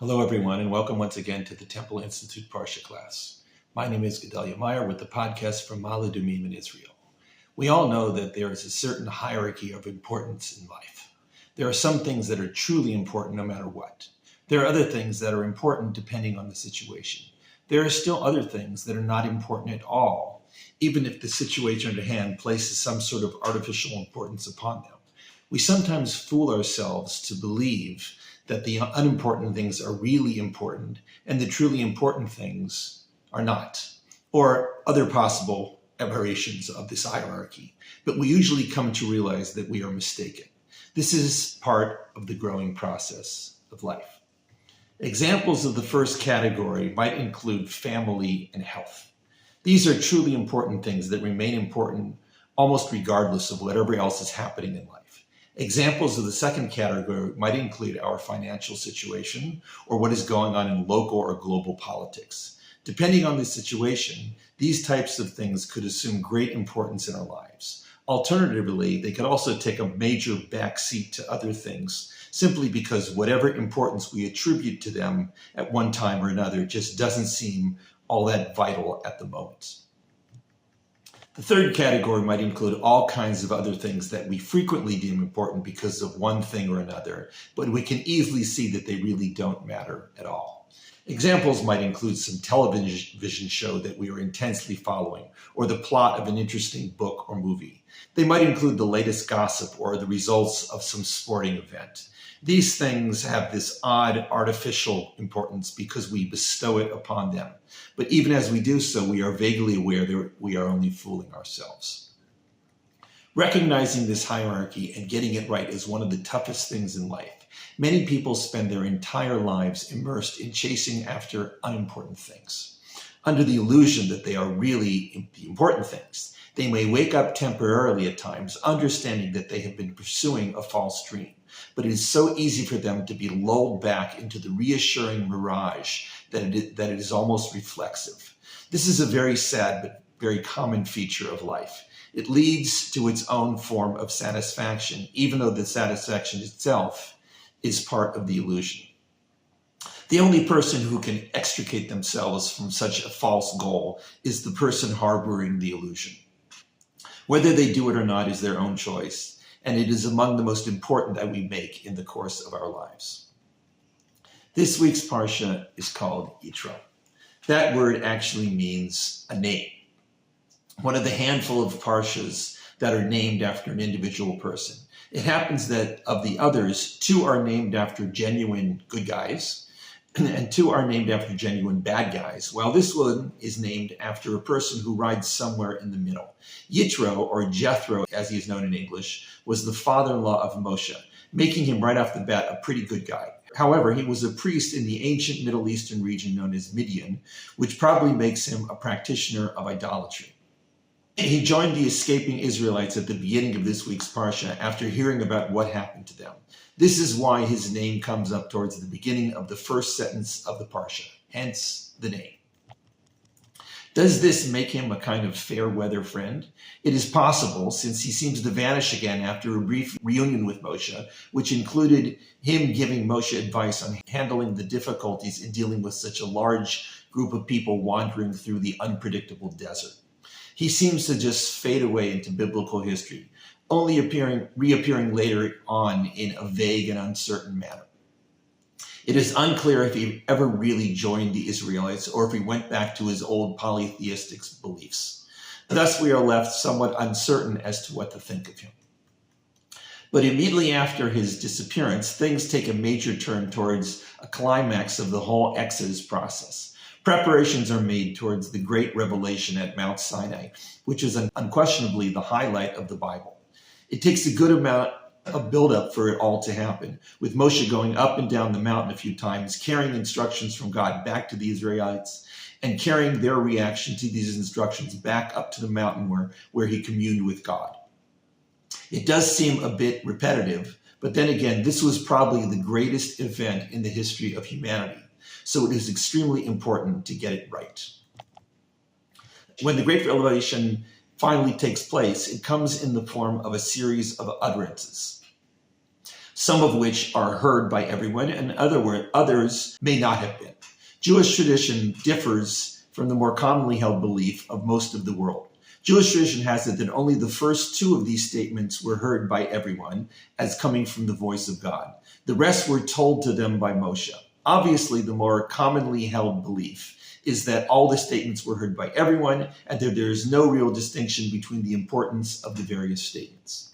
Hello, everyone, and welcome once again to the Temple Institute Parsha class. My name is Gedalia Meyer with the podcast from Ma'ale Adumim in Israel. We all know that there is a certain hierarchy of importance in life. There are some things that are truly important no matter what. There are other things that are important depending on the situation. There are still other things that are not important at all, even if the situation at hand places some sort of artificial importance upon them. We sometimes fool ourselves to believe that the unimportant things are really important and the truly important things are not, or other possible aberrations of this hierarchy. But we usually come to realize that we are mistaken. This is part of the growing process of life. Examples of the first category might include family and health. These are truly important things that remain important almost regardless of whatever else is happening in life. Examples of the second category might include our financial situation or what is going on in local or global politics. Depending on the situation, these types of things could assume great importance in our lives. Alternatively, they could also take a major backseat to other things simply because whatever importance we attribute to them at one time or another just doesn't seem all that vital at the moment. The third category might include all kinds of other things that we frequently deem important because of one thing or another, but we can easily see that they really don't matter at all. Examples might include some television show that we are intensely following, or the plot of an interesting book or movie. They might include the latest gossip or the results of some sporting event. These things have this odd artificial importance because we bestow it upon them. But even as we do so, we are vaguely aware that we are only fooling ourselves. Recognizing this hierarchy and getting it right is one of the toughest things in life. Many people spend their entire lives immersed in chasing after unimportant things, under the illusion that they are really the important things. They may wake up temporarily at times, understanding that they have been pursuing a false dream. But it is so easy for them to be lulled back into the reassuring mirage that it is almost reflexive. This is a very sad but very common feature of life. It leads to its own form of satisfaction, even though the satisfaction itself is part of the illusion. The only person who can extricate themselves from such a false goal is the person harboring the illusion. Whether they do it or not is their own choice, and it is among the most important that we make in the course of our lives. This week's Parsha is called Yitro. That word actually means a name. One of the handful of Parshas that are named after an individual person. It happens that of the others, 2 are named after genuine good guys, and 2 are named after genuine bad guys, while this one is named after a person who rides somewhere in the middle. Yitro, or Jethro, as he is known in English, was the father-in-law of Moshe, making him right off the bat a pretty good guy. However, he was a priest in the ancient Middle Eastern region known as Midian, which probably makes him a practitioner of idolatry. He joined the escaping Israelites at the beginning of this week's Parsha after hearing about what happened to them. This is why his name comes up towards the beginning of the first sentence of the Parsha, hence the name. Does this make him a kind of fair-weather friend? It is possible, since he seems to vanish again after a brief reunion with Moshe, which included him giving Moshe advice on handling the difficulties in dealing with such a large group of people wandering through the unpredictable desert. He seems to just fade away into biblical history, only reappearing later on in a vague and uncertain manner. It is unclear if he ever really joined the Israelites or if he went back to his old polytheistic beliefs. Thus, we are left somewhat uncertain as to what to think of him. But immediately after his disappearance, things take a major turn towards a climax of the whole Exodus process. Preparations are made towards the great revelation at Mount Sinai, which is unquestionably the highlight of the Bible. It takes a good amount of buildup for it all to happen, with Moshe going up and down the mountain a few times, carrying instructions from God back to the Israelites, and carrying their reaction to these instructions back up to the mountain where he communed with God. It does seem a bit repetitive, but then again, this was probably the greatest event in the history of humanity. So it is extremely important to get it right. When the Great Revelation finally takes place, it comes in the form of a series of utterances. some of which are heard by everyone, and others may not have been. Jewish tradition differs from the more commonly held belief of most of the world. Jewish tradition has it that only the first two of these statements were heard by everyone as coming from the voice of God. The rest were told to them by Moshe. Obviously, the more commonly held belief is that all the statements were heard by everyone and that there is no real distinction between the importance of the various statements.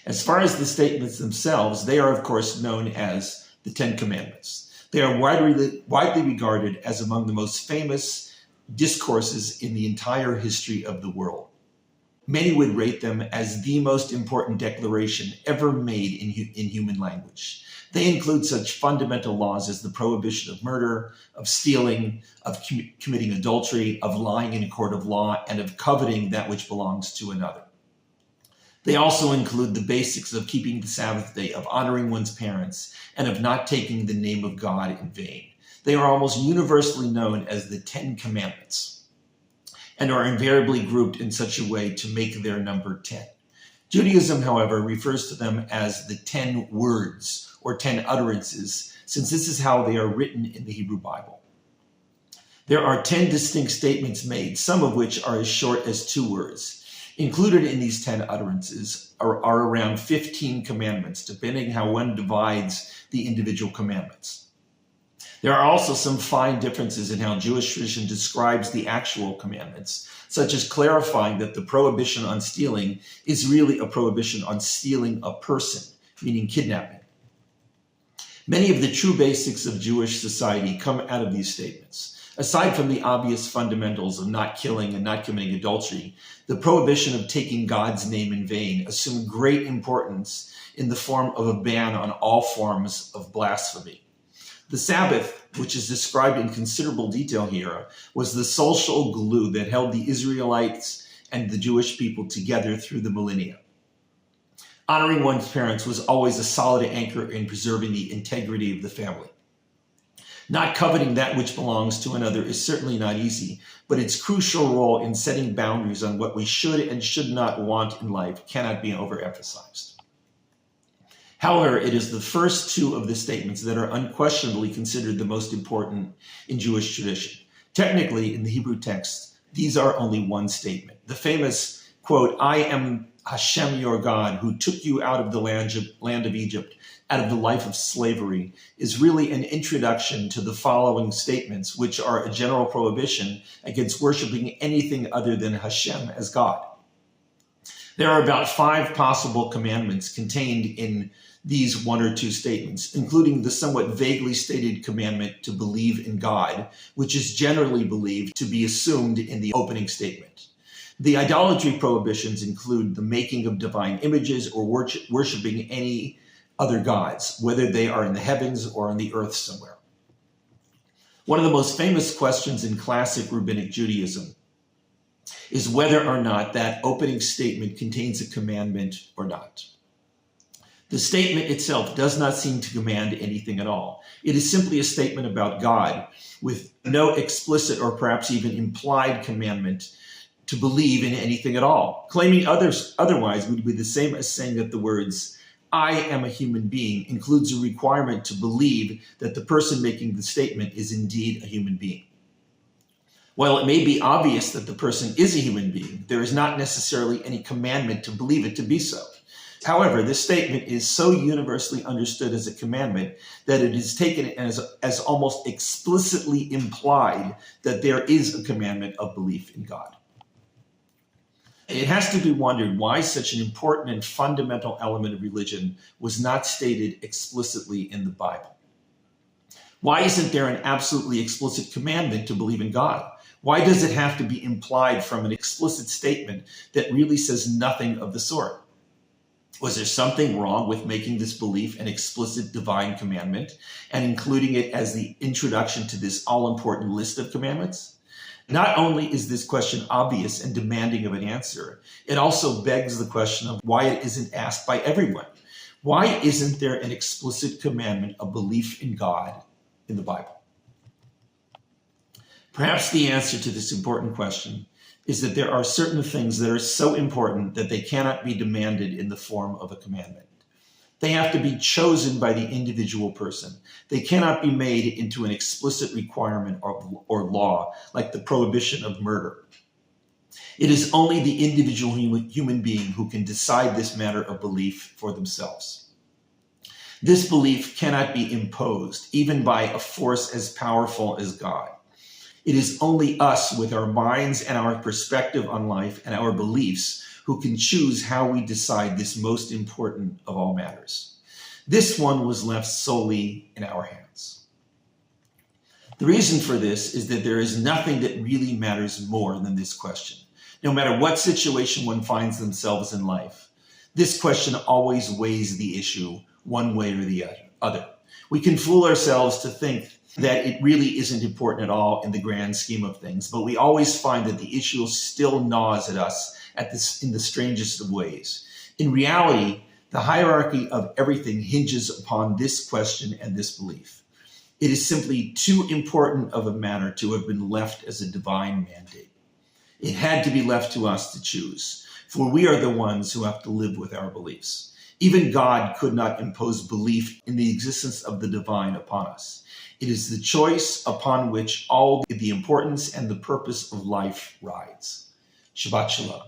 As far as the statements themselves, they are, of course, known as the Ten Commandments. They are widely regarded as among the most famous discourses in the entire history of the world. Many would rate them as the most important declaration ever made in human language. They include such fundamental laws as the prohibition of murder, of stealing, of committing adultery, of lying in a court of law, and of coveting that which belongs to another. They also include the basics of keeping the Sabbath day, of honoring one's parents, and of not taking the name of God in vain. They are almost universally known as the Ten Commandments and are invariably grouped in such a way to make their number 10. Judaism, however, refers to them as the 10 words or 10 utterances, since this is how they are written in the Hebrew Bible. There are 10 distinct statements made, some of which are as short as 2 words. Included in these 10 utterances are around 15 commandments, depending how one divides the individual commandments. There are also some fine differences in how Jewish tradition describes the actual commandments, such as clarifying that the prohibition on stealing is really a prohibition on stealing a person, meaning kidnapping. Many of the true basics of Jewish society come out of these statements. Aside from the obvious fundamentals of not killing and not committing adultery, the prohibition of taking God's name in vain assumed great importance in the form of a ban on all forms of blasphemy. The Sabbath, which is described in considerable detail here, was the social glue that held the Israelites and the Jewish people together through the millennia. Honoring one's parents was always a solid anchor in preserving the integrity of the family. Not coveting that which belongs to another is certainly not easy, but its crucial role in setting boundaries on what we should and should not want in life cannot be overemphasized. However, it is the first 2 of the statements that are unquestionably considered the most important in Jewish tradition. Technically, in the Hebrew text, these are only one statement. The famous, quote, "I am HaShem your God, who took you out of the land of Egypt, out of the life of slavery," is really an introduction to the following statements, which are a general prohibition against worshiping anything other than HaShem as God. There are about 5 possible commandments contained in these 1 or 2 statements, including the somewhat vaguely stated commandment to believe in God, which is generally believed to be assumed in the opening statement. The idolatry prohibitions include the making of divine images or worshiping any other gods, whether they are in the heavens or on the earth somewhere. One of the most famous questions in classic rabbinic Judaism is whether or not that opening statement contains a commandment or not. The statement itself does not seem to command anything at all. It is simply a statement about God with no explicit or perhaps even implied commandment to believe in anything at all. Claiming otherwise would be the same as saying that the words, "I am a human being," includes a requirement to believe that the person making the statement is indeed a human being. While it may be obvious that the person is a human being, there is not necessarily any commandment to believe it to be so. However, this statement is so universally understood as a commandment that it is taken as almost explicitly implied that there is a commandment of belief in God. It has to be wondered why such an important and fundamental element of religion was not stated explicitly in the Bible. Why isn't there an absolutely explicit commandment to believe in God? Why does it have to be implied from an explicit statement that really says nothing of the sort? Was there something wrong with making this belief an explicit divine commandment and including it as the introduction to this all-important list of commandments? Not only is this question obvious and demanding of an answer, it also begs the question of why it isn't asked by everyone. Why isn't there an explicit commandment of belief in God in the Bible? Perhaps the answer to this important question is that there are certain things that are so important that they cannot be demanded in the form of a commandment. They have to be chosen by the individual person. They cannot be made into an explicit requirement or law, like the prohibition of murder. It is only the individual human being who can decide this matter of belief for themselves. This belief cannot be imposed, even by a force as powerful as God. It is only us with our minds and our perspective on life and our beliefs who can choose how we decide this most important of all matters. This one was left solely in our hands. The reason for this is that there is nothing that really matters more than this question. No matter what situation one finds themselves in life, this question always weighs the issue one way or the other. We can fool ourselves to think that it really isn't important at all in the grand scheme of things, but we always find that the issue still gnaws at us in the strangest of ways. In reality, the hierarchy of everything hinges upon this question and this belief. It is simply too important of a matter to have been left as a divine mandate. It had to be left to us to choose, for we are the ones who have to live with our beliefs. Even God could not impose belief in the existence of the divine upon us. It is the choice upon which all the importance and the purpose of life rides. Shabbat Shalom.